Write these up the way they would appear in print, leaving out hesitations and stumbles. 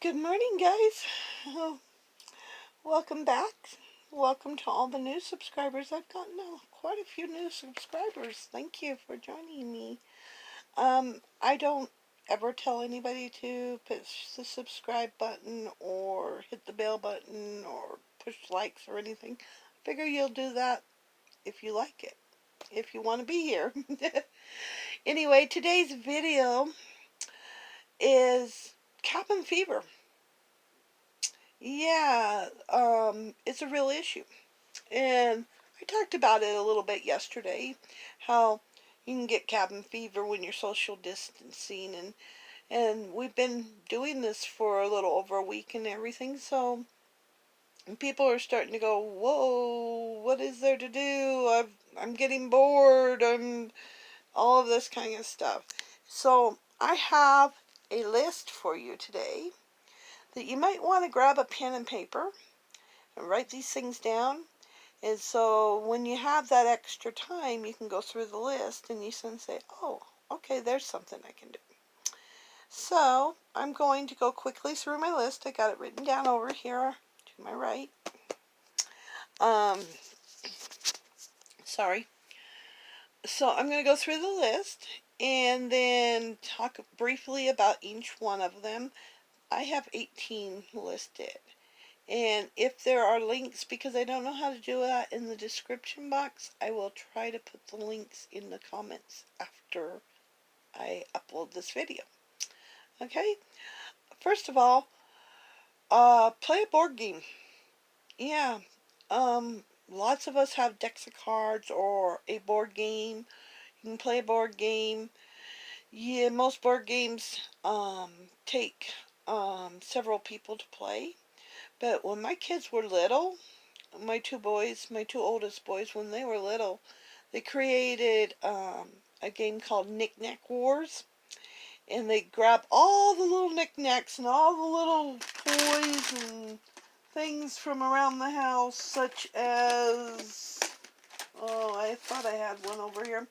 Good morning, guys. Oh, welcome back. Welcome to all the new subscribers. I've gotten quite a few new subscribers. Thank you for joining me. I don't ever tell anybody to push the subscribe button or hit the bell button or push likes or anything. Figure you'll do that if you like it, if you want to be here. Anyway, today's video is cabin fever. Yeah, it's a real issue. And I talked about it a little bit yesterday, how you can get cabin fever when you're social distancing, and we've been doing this for a little over a week and everything, so people are starting to go, whoa, what is there to do? I'm getting bored, all of this kind of stuff. So I have a list for you today that you might want to grab a pen and paper and write these things down. And so when you have that extra time, you can go through the list and you can say, oh, okay, there's something I can do. So I'm going to go quickly through my list. I got it written down over here to my right. Sorry. So I'm going to go through the list and then talk briefly about each one of them. I have 18 listed. And if there are links, because I don't know how to do that in the description box, I will try to put the links in the comments after I upload this video. Okay? First of all, play a board game. Yeah. Lots of us have decks of cards or a board game. You can play a board game. Yeah, most board games take several people to play. But when my kids were little, my two oldest boys, when they were little, they created a game called Knick-Knack Wars. And they grab all the little knickknacks and all the little toys and things from around the house, such as, oh, I thought I had one over here.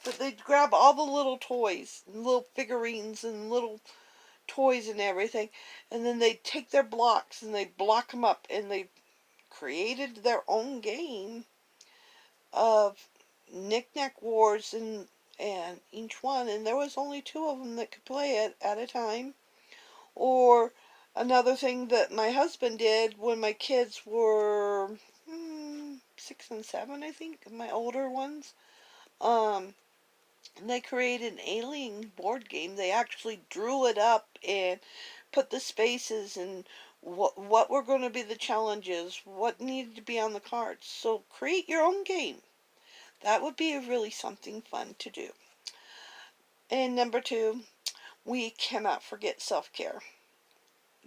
But they'd grab all the little toys, and little figurines and little toys and everything. And then they'd take their blocks and they'd block them up, and they created their own game of Knick-Knack Wars, and each one, and there was only two of them that could play it at a time. Or another thing that my husband did when my kids were 6 and 7, I think, my older ones, they created an alien board game. They actually drew it up and put the spaces and what were going to be the challenges, what needed to be on the cards. So create your own game. That would be really something fun to do. And number 2, we cannot forget self-care.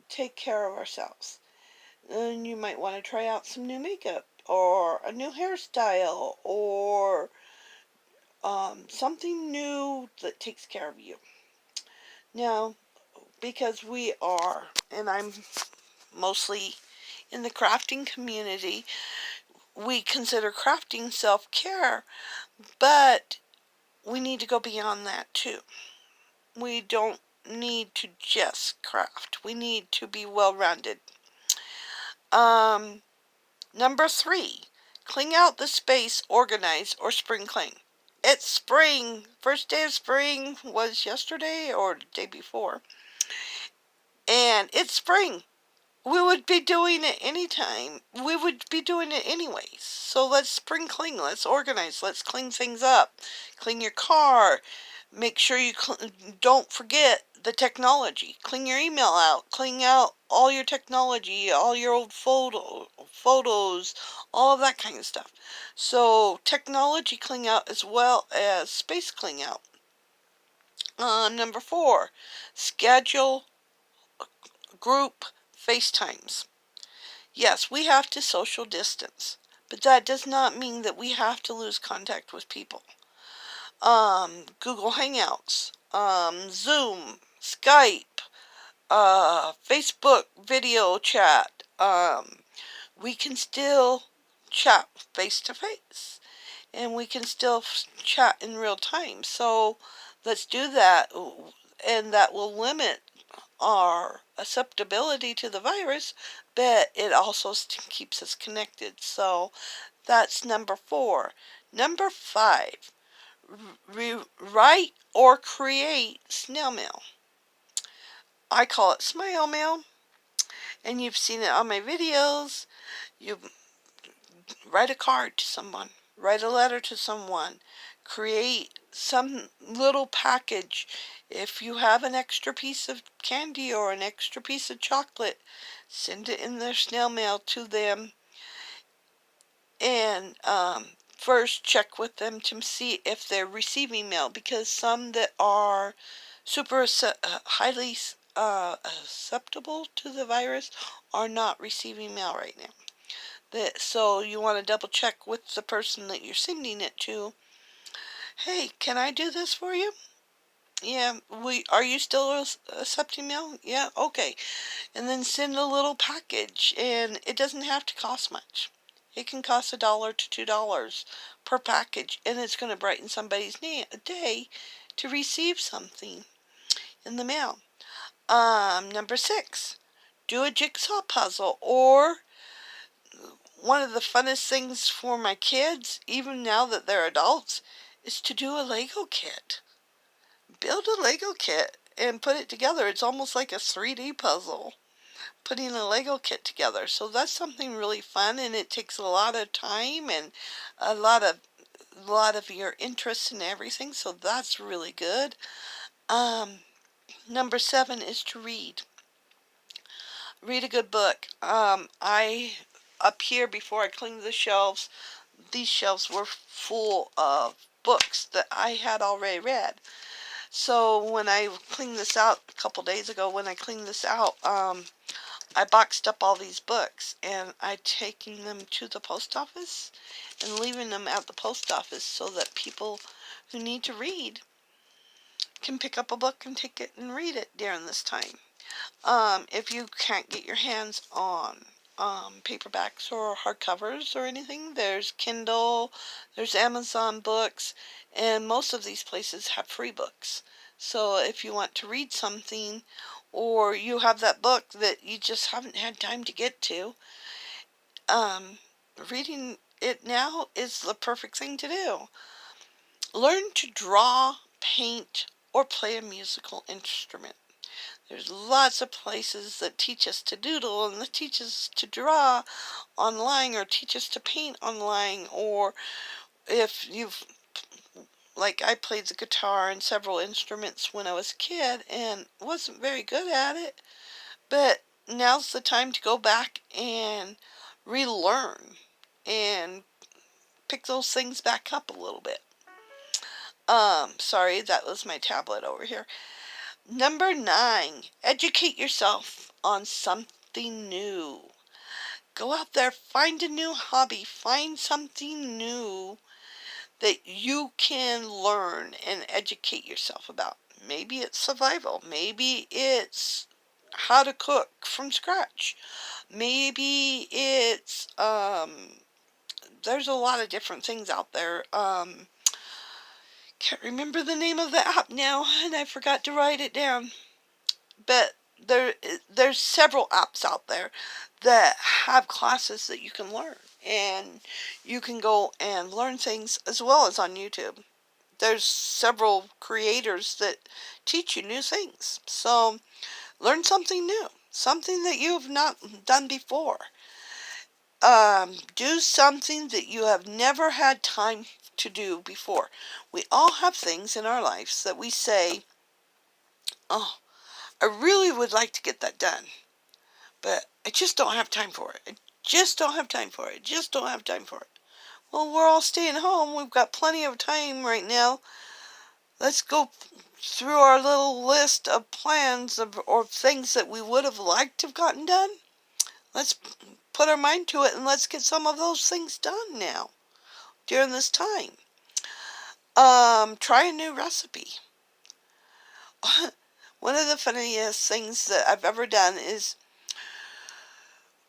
Take care of ourselves. And you might want to try out some new makeup or a new hairstyle or something new that takes care of you. Now, because we are, and I'm mostly in the crafting community, we consider crafting self-care, but we need to go beyond that too. We don't need to just craft. We need to be well-rounded. Number 3, clean out the space, organize, or spring clean. It's spring. First day of spring was yesterday or the day before. And it's spring. We would be doing it anytime. We would be doing it anyways. So let's spring clean. Let's organize. Let's clean things up. Clean your car. Make sure you don't forget the technology. Clean your email out. Clean out all your technology, all your old photos, all of that kind of stuff. So technology clean out as well as space clean out. Number 4, schedule group FaceTimes. Yes, we have to social distance, but that does not mean that we have to lose contact with people. Google Hangouts, Zoom, Skype, Facebook video chat. We can still chat face to face, and we can still chat in real time. So let's do that, and that will limit our susceptibility to the virus, but it also keeps us connected. So that's number 4. Number 5, write or create snail mail. I call it smile mail, and you've seen it on my videos. You write a card to someone, write a letter to someone, create some little package. If you have an extra piece of candy or an extra piece of chocolate, send it in their snail mail to them, and first check with them to see if they're receiving mail, because some that are super highly susceptible to the virus are not receiving mail right now. So you want to double check with the person that you're sending it to. Hey, can I do this for you? Yeah, are you still accepting mail? Yeah, okay. And then send a little package, and it doesn't have to cost much. It can cost $1 to $2 per package, and it's going to brighten somebody's day to receive something in the mail. Number 6, do a jigsaw puzzle, or one of the funnest things for my kids, even now that they're adults, is to do a Lego kit. Build a Lego kit and put it together. It's almost like a 3D puzzle, putting a Lego kit together. So that's something really fun, and it takes a lot of time and a lot of your interest in everything. So that's really good. Number 7 is to read. Read a good book. Up here, before I cleaned the shelves, these shelves were full of books that I had already read. So when I cleaned this out a couple days ago, I boxed up all these books, and I'm taking them to the post office and leaving them at the post office so that people who need to read can pick up a book and take it and read it during this time. If you can't get your hands on paperbacks or hardcovers or anything, there's Kindle, there's Amazon Books, and most of these places have free books. So if you want to read something, or you have that book that you just haven't had time to get to, reading it now is the perfect thing to do. Learn to draw, paint, or play a musical instrument. There's lots of places that teach us to doodle, and that teach us to draw online, or teach us to paint online, or if you've, like I played the guitar and several instruments when I was a kid and wasn't very good at it, but now's the time to go back and relearn and pick those things back up a little bit. Sorry, that was my tablet over here. Number 9, educate yourself on something new. Go out there, find a new hobby, find something new that you can learn and educate yourself about. Maybe it's survival, maybe it's how to cook from scratch, maybe it's, there's a lot of different things out there. Can't remember the name of the app now, and I forgot to write it down. But there's several apps out there that have classes that you can learn, and you can go and learn things as well as on YouTube. There's several creators that teach you new things. So learn something new, something that you have not done before. Do something that you have never had time to do before. We all have things in our lives that we say, oh, I really would like to get that done, but I just don't have time for it. I just don't have time for it. I just don't have time for it. Well, we're all staying home. We've got plenty of time right now. Let's go through our little list of plans or things that we would have liked to have gotten done. Let's put our mind to it, and let's get some of those things done now during this time. Try a new recipe. One of the funniest things that I've ever done is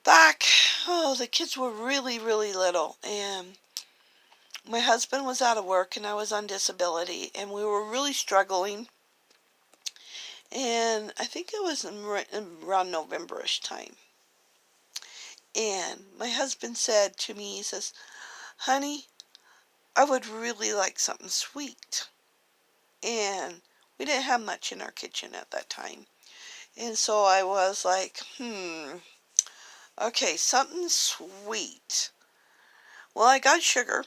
the kids were really, really little, and my husband was out of work and I was on disability, and we were really struggling. And I think it was around November-ish time. And my husband said to me, he says, honey, I would really like something sweet. And we didn't have much in our kitchen at that time. And so I was like, okay, something sweet. Well, I got sugar,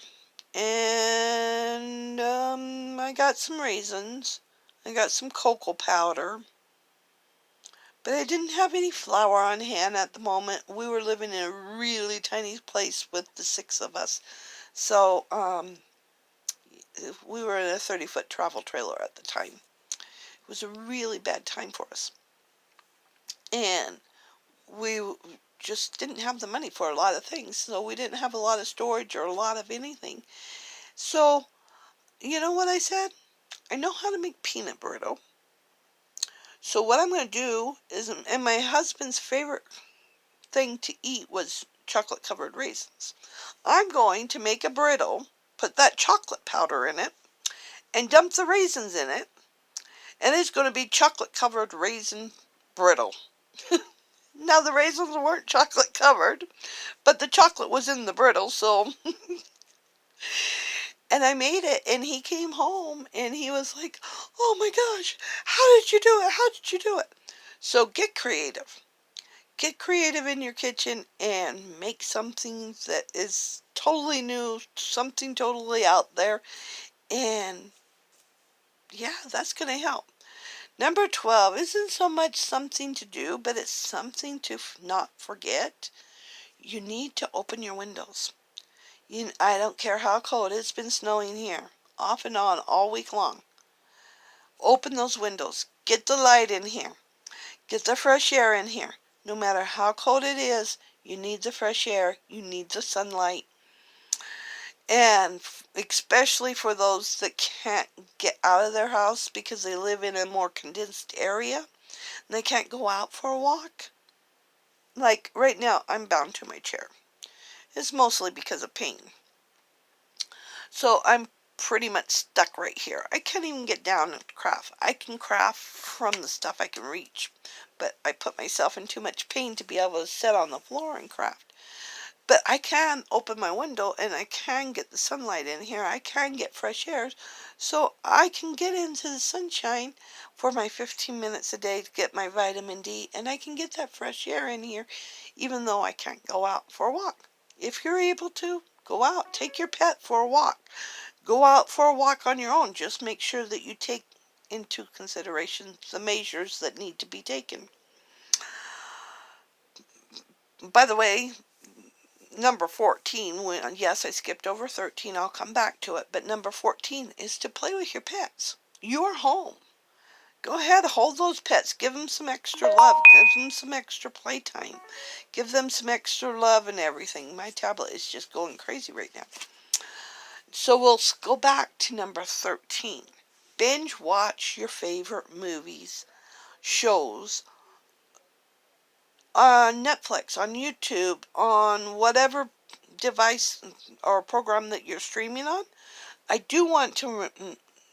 and I got some raisins. I got some cocoa powder. But I didn't have any flour on hand at the moment. We were living in a really tiny place with the 6 of us. So, we were in a 30-foot travel trailer at the time. It was a really bad time for us. And we just didn't have the money for a lot of things. So we didn't have a lot of storage or a lot of anything. So, you know what I said? I know how to make peanut brittle. So what I'm going to do is, and my husband's favorite thing to eat was chocolate covered raisins. I'm going to make a brittle, put that chocolate powder in it, and dump the raisins in it, and it's going to be chocolate covered raisin brittle. Now the raisins weren't chocolate covered, but the chocolate was in the brittle, so and I made it, and he came home and he was like, oh my gosh, how did you do it? How did you do it? So get creative. Get creative in your kitchen and make something that is totally new, something totally out there. And yeah, that's going to help. Number 12 isn't so much something to do, but it's something to not forget. You need to open your windows. I don't care how cold it's been snowing here, off and on all week long. Open those windows. Get the light in here. Get the fresh air in here. No matter how cold it is, you need the fresh air. You need the sunlight. And especially for those that can't get out of their house because they live in a more condensed area and they can't go out for a walk. Like right now, I'm bound to my chair. It's mostly because of pain. So I'm pretty much stuck right here. I can't even get down and craft. I can craft from the stuff I can reach, but I put myself in too much pain to be able to sit on the floor and craft. But I can open my window and I can get the sunlight in here. I can get fresh air. So I can get into the sunshine for my 15 minutes a day to get my vitamin D. And I can get that fresh air in here even though I can't go out for a walk. If you're able to, go out. Take your pet for a walk. Go out for a walk on your own. Just make sure that you take into consideration the measures that need to be taken. By the way, number 14, yes, I skipped over 13. I'll come back to it. But number 14 is to play with your pets. You are home. Go ahead, hold those pets. Give them some extra love. Give them some extra playtime. Give them some extra love and everything. My tablet is just going crazy right now. So we'll go back to number 13. Binge watch your favorite movies, shows, on Netflix, on YouTube, on whatever device or program that you're streaming on. I do want to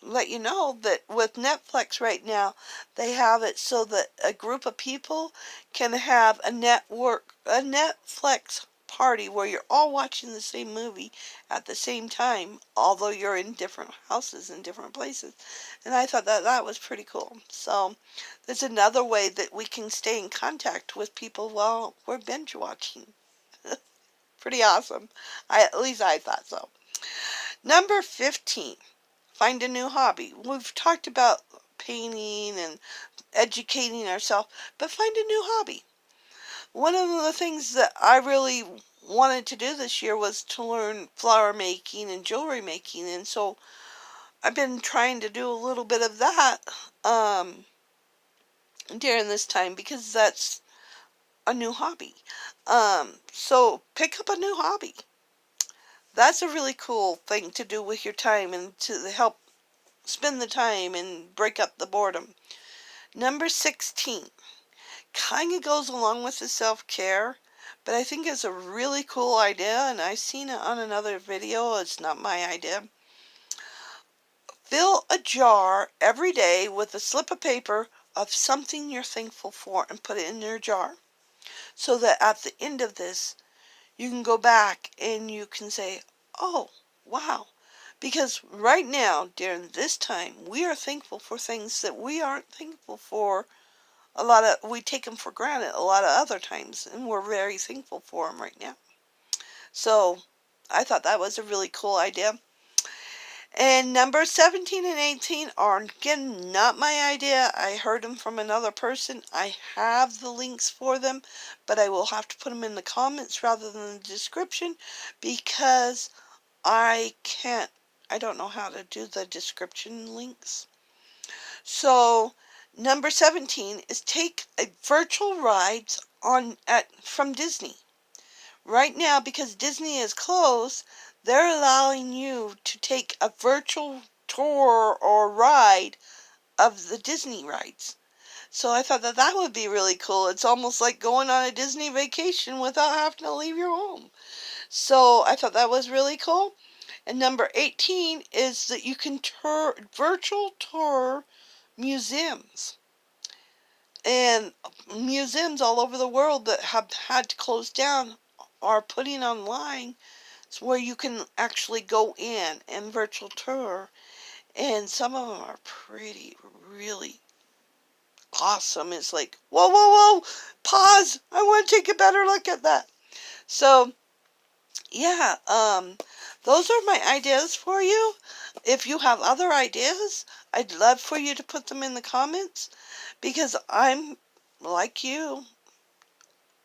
let you know that with Netflix right now, they have it so that a group of people can have a Netflix party where you're all watching the same movie at the same time, although you're in different houses in different places. And I thought that was pretty cool. So there's another way that we can stay in contact with people while we're binge watching. Pretty awesome. At least I thought so. Number 15. Find a new hobby. We've talked about painting and educating ourselves, but find a new hobby. One of the things that I really wanted to do this year was to learn flower making and jewelry making, and so I've been trying to do a little bit of that during this time because that's a new hobby. So pick up a new hobby. That's a really cool thing to do with your time and to help spend the time and break up the boredom. Number 16 kind of goes along with the self-care, but I think it's a really cool idea, and I've seen it on another video. It's not my idea. Fill a jar every day with a slip of paper of something you're thankful for and put it in your jar, so that at the end of this, you can go back and you can say, oh, wow. Because right now, during this time, we are thankful for things that we aren't thankful for. We take them for granted a lot of other times, and we're very thankful for them right now. So, I thought that was a really cool idea. And number 17 and 18 are, again, not my idea. I heard them from another person. I have the links for them, but I will have to put them in the comments rather than the description, because I don't know how to do the description links. So, number 17 is take a virtual rides from Disney. Right now, because Disney is closed, they're allowing you to take a virtual tour or ride of the Disney rides. So I thought that that would be really cool. It's almost like going on a Disney vacation without having to leave your home. So I thought that was really cool. And number 18 is that you can virtual tour museums. And museums all over the world that have had to close down are putting online where you can actually go in and virtual tour. And some of them are really awesome. It's like, whoa, whoa, whoa, pause. I want to take a better look at that. So, yeah, those are my ideas for you. If you have other ideas, I'd love for you to put them in the comments, because I'm like you.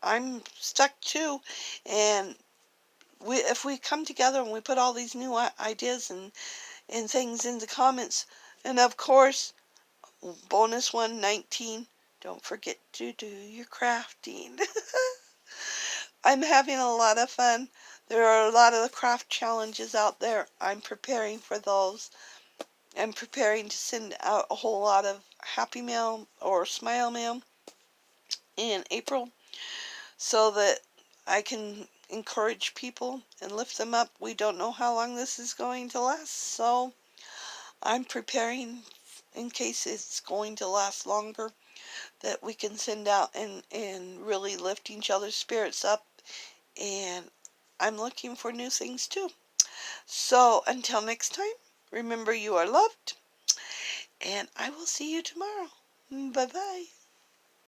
I'm stuck too, and if we come together and we put all these new ideas and things in the comments, and of course, bonus 119, don't forget to do your crafting. I'm having a lot of fun. There are a lot of craft challenges out there. I'm preparing for those. I'm preparing to send out a whole lot of Happy Mail or Smile Mail in April, so that I can encourage people and lift them up. We don't know how long this is going to last, so I'm preparing in case it's going to last longer, that we can send out and really lift each other's spirits up. And I'm looking for new things too. So until next time, remember you are loved, and I will see you tomorrow. Bye bye.